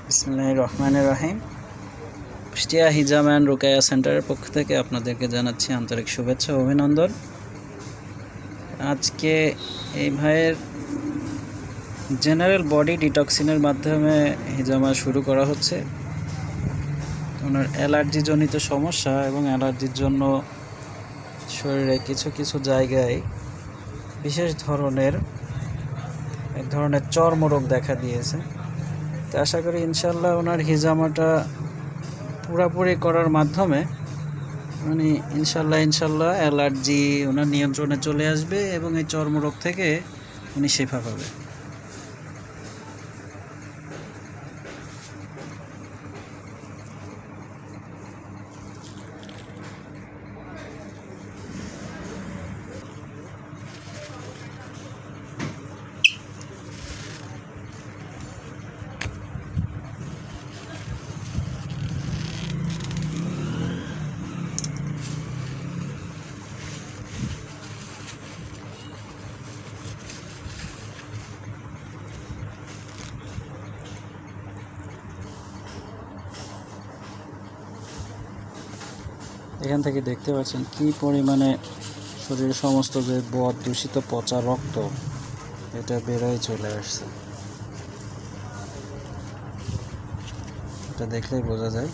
বিসমিল্লাহির রহমানির রহিম। কুষ্টিয়া হিজাম অ্যান্ড রুকায়া সেন্টারের পক্ষ থেকে আপনাদেরকে জানাচ্ছি আন্তরিক শুভেচ্ছা ও অভিনন্দন। আজকে এই ভাইয়ের জেনারেল বডি ডিটক্সিনের মাধ্যমে হিজামা শুরু করা হচ্ছে। ওনার অ্যালার্জিজনিত সমস্যা এবং অ্যালার্জির জন্য শরীরে কিছু কিছু জায়গায় বিশেষ এক ধরনের চর্মরোগ দেখা দিয়েছে। তো আশা করি ইনশাল্লাহ ওনার হিজামাটা পুরাপুরি করার মাধ্যমে উনি ইনশাল্লাহ অ্যালার্জি ওনার নিয়ন্ত্রণে চলে আসবে এবং এই চর্মরোগ থেকে উনি শেফা পাবে। এখান থেকে দেখতে পাচ্ছেন কি পরিমাণে শরীরের সমস্ত যে দূষিত পচা রক্ত এটা বেরোয় চলে আসছে, এটা দেখলেই বোঝা যায়।